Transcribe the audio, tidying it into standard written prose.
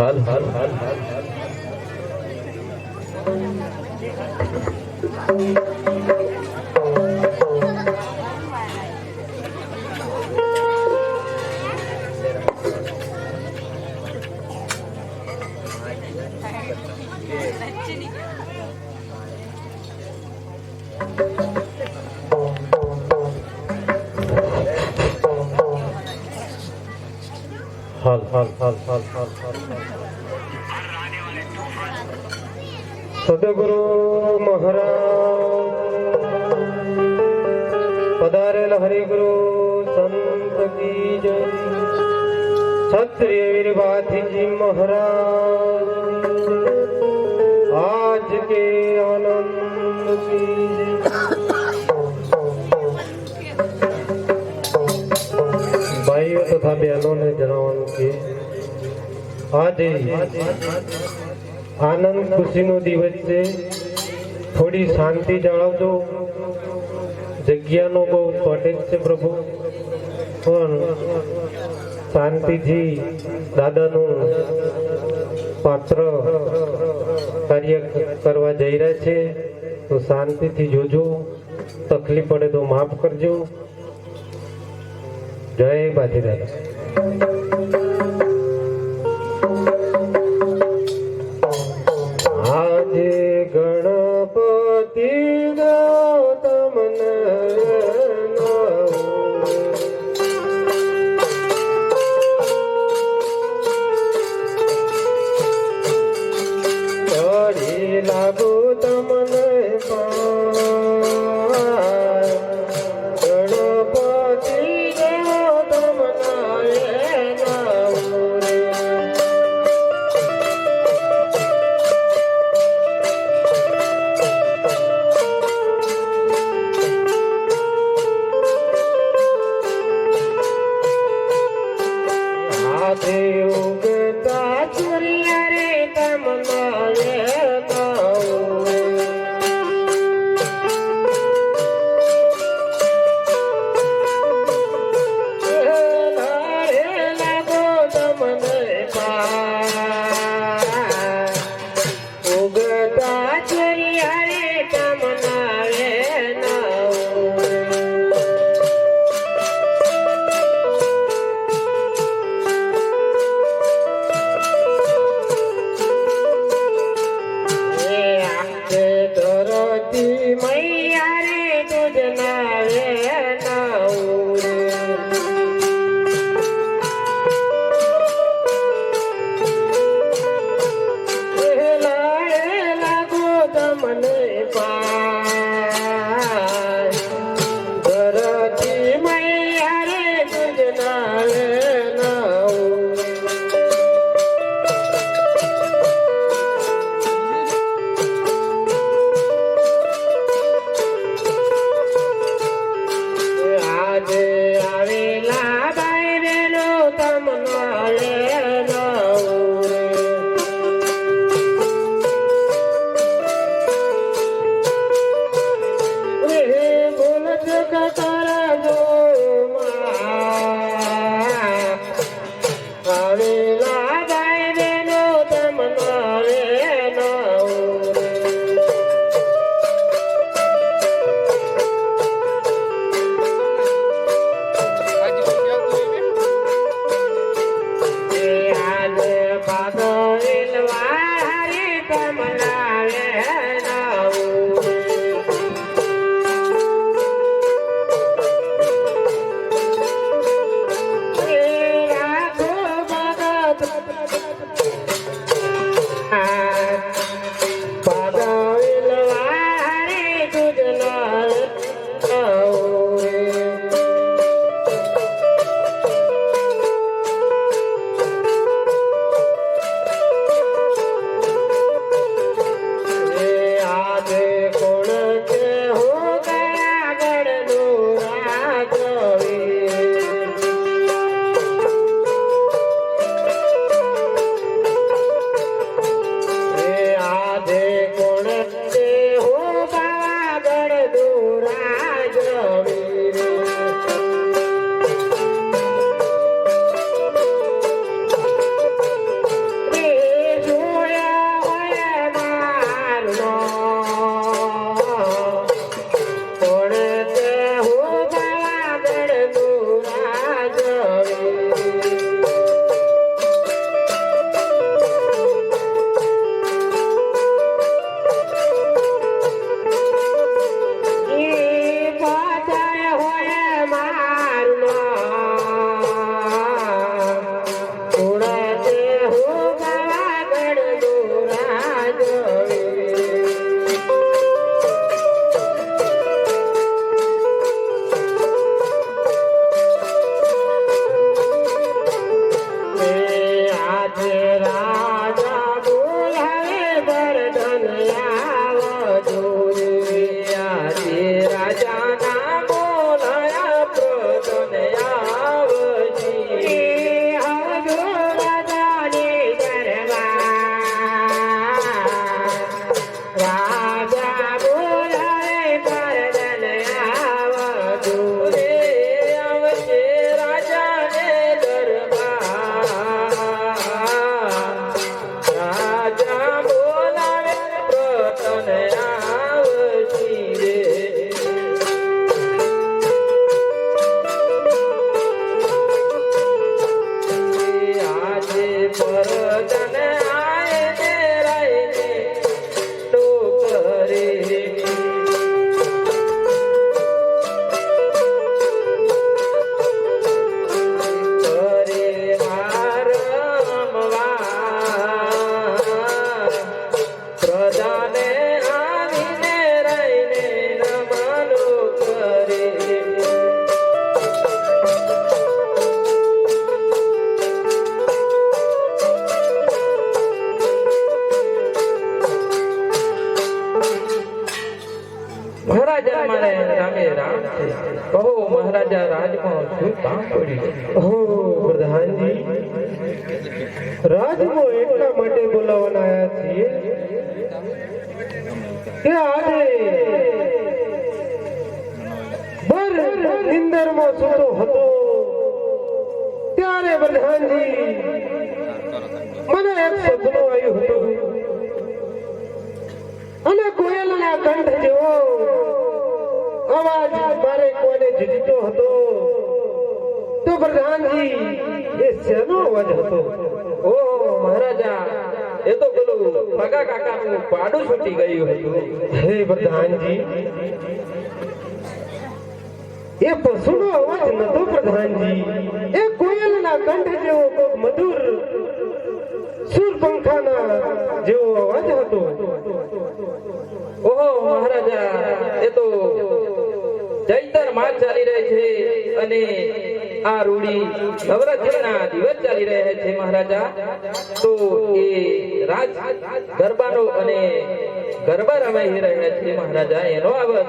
હાલ હાલ હાલ હાલ હાલ હાલ હાલ હાલ હાલ હાલ હાલ સદગુરુ મહારાજ પધારેલ હરિગુરુ સંત કી જય ક્ષત્રિય વીર ભાતીજી મહારાજ આજ કે આનંદ કી જય। ભાઈઓ તથા બહેનોને જણાવવાનું કે આજે આનંદ ખુશીનો દિવસ છે, થોડી શાંતિ જાળવજો। જગ્યાનો બહુ શોર્ટેજ છે પ્રભુ, પણ શાંતિથી દાદાનું પાત્ર કાર્ય કરવા જઈ રહ્યા છે, તો શાંતિથી જોજો, તકલીફ પડે તો માફ કરજો। જય બાજી દાદા। આજે ગણપતિ તમને લાગુ તમને મહારાજા રાજમાં શું કામ પડ્યું? હો પ્રધાનજી, રાજમાં એટલા માટે બોલાવવાના આવ્યા છીએ કે આજે બર નિંદરમાં સૂતો હતો ત્યારે પ્રધાનજી મને એક સપનું આવ્યું હતું અને કોયલના કંઠ જેવો અવાજ મારે કોને જીતો હતો. તો પ્રધાનજી એ શેનો અવાજ હતો? ઓ મહારાજા, એ તો પેલું પગા કાકાનું પાડું છૂટી ગયું હતું. હે પ્રધાનજી, એ પશુનો અવાજ નતો પ્રધાનજી, એ કોયલના કંઠ જેવો કોક મધુર સુરપંખાના જેવો અવાજ હતો. ઓહો મહારાજા, એ તો ચૈતર માસ ચાલી રહે છે અને આ રૂડી નવરાત્રિના દિવસ ચાલી રહ્યા છે મહારાજા. તો એ રાજ ગરબાનો અને ગરબા રમાઈ રહ્યા છે મહારાજા, એનો અવાજ